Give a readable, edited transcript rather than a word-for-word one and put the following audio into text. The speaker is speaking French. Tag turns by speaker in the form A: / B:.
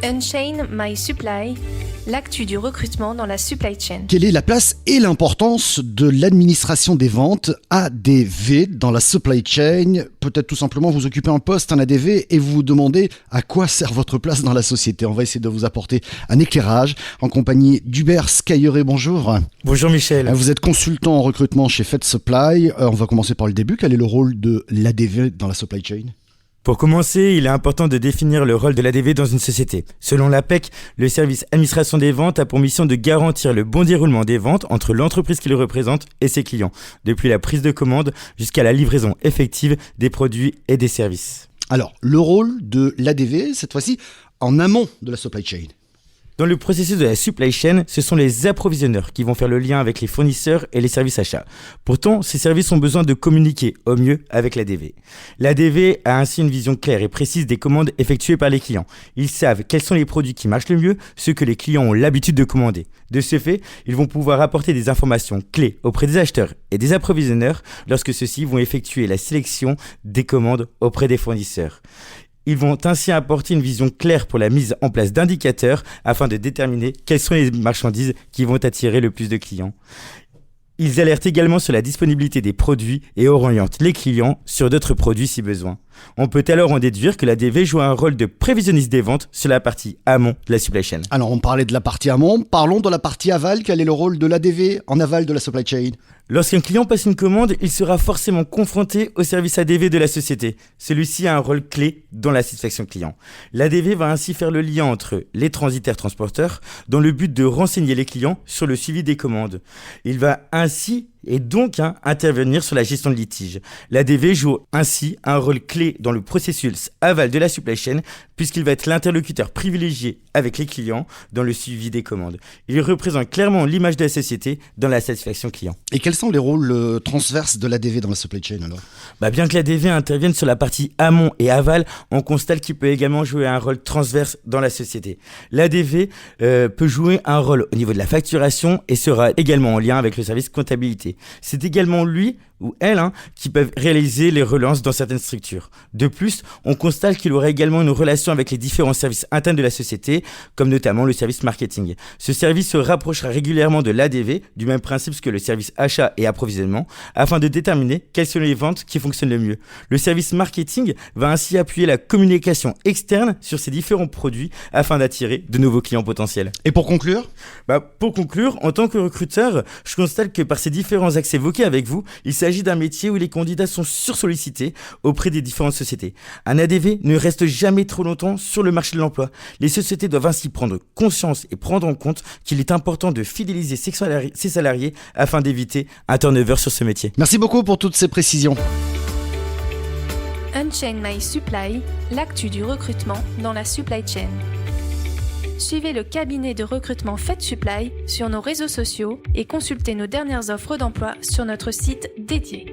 A: Unchain My Supply, l'actu du recrutement dans la supply chain.
B: Quelle est la place et l'importance de l'administration des ventes ADV dans la supply chain? Peut-être tout simplement vous occupez un poste, un ADV, et vous vous demandez à quoi sert votre place dans la société. On va essayer de vous apporter un éclairage en compagnie d'Hubert Scailleret. Bonjour.
C: Bonjour Michel.
B: Vous êtes consultant en recrutement chez Fed Supply. On va commencer par le début. Quel est le rôle de l'ADV dans la supply chain?
C: Pour commencer, il est important de définir le rôle de l'ADV dans une société. Selon l'APEC, le service administration des ventes a pour mission de garantir le bon déroulement des ventes entre l'entreprise qui le représente et ses clients, depuis la prise de commande jusqu'à la livraison effective des produits et des services.
B: Alors, le rôle de l'ADV, cette fois-ci, en amont de la supply chain.
C: Dans le processus de la supply chain, ce sont les approvisionneurs qui vont faire le lien avec les fournisseurs et les services achats. Pourtant, ces services ont besoin de communiquer au mieux avec l'ADV. L'ADV a ainsi une vision claire et précise des commandes effectuées par les clients. Ils savent quels sont les produits qui marchent le mieux, ceux que les clients ont l'habitude de commander. De ce fait, ils vont pouvoir apporter des informations clés auprès des acheteurs et des approvisionneurs lorsque ceux-ci vont effectuer la sélection des commandes auprès des fournisseurs. Ils vont ainsi apporter une vision claire pour la mise en place d'indicateurs afin de déterminer quelles sont les marchandises qui vont attirer le plus de clients. Ils alertent également sur la disponibilité des produits et orientent les clients sur d'autres produits si besoin. On peut alors en déduire que l'ADV joue un rôle de prévisionniste des ventes sur la partie amont de la supply chain.
B: Alors, on parlait de la partie amont, parlons de la partie aval. Quel est le rôle de l'ADV en aval de la supply chain?
C: Lorsqu'un client passe une commande, il sera forcément confronté au service ADV de la société. Celui-ci a un rôle clé dans la satisfaction client. L'ADV va ainsi faire le lien entre les transitaires transporteurs dans le but de renseigner les clients sur le suivi des commandes. Il va ainsi intervenir sur la gestion de litige. L'ADV joue ainsi un rôle clé dans le processus aval de la supply chain puisqu'il va être l'interlocuteur privilégié avec les clients dans le suivi des commandes. Il représente clairement l'image de la société dans la satisfaction client.
B: Et quels sont les rôles transverses de l'ADV dans la supply chain alors?
C: Bien que l'ADV intervienne sur la partie amont et aval, on constate qu'il peut également jouer un rôle transverse dans la société. L'ADV peut jouer un rôle au niveau de la facturation et sera également en lien avec le service comptabilité. C'est également lui ou elle qui peuvent réaliser les relances dans certaines structures. De plus, on constate qu'il aurait également une relation avec les différents services internes de la société, comme notamment le service marketing. Ce service se rapprochera régulièrement de l'ADV, du même principe que le service achat et approvisionnement, afin de déterminer quelles sont les ventes qui fonctionnent le mieux. Le service marketing va ainsi appuyer la communication externe sur ces différents produits afin d'attirer de nouveaux clients potentiels.
B: Et pour conclure?
C: Pour conclure, en tant que recruteur, je constate que par ces différents axes évoqués avec vous, il s'agit d'un métier où les candidats sont sursollicités auprès des différentes sociétés. Un ADV ne reste jamais trop longtemps sur le marché de l'emploi. Les sociétés doivent ainsi prendre conscience et prendre en compte qu'il est important de fidéliser ses salariés afin d'éviter un turnover sur ce métier.
B: Merci beaucoup pour toutes ces précisions.
A: Unchain My Supply, l'actu du recrutement dans la supply chain. Suivez le cabinet de recrutement Fed Supply sur nos réseaux sociaux et consultez nos dernières offres d'emploi sur notre site dédié.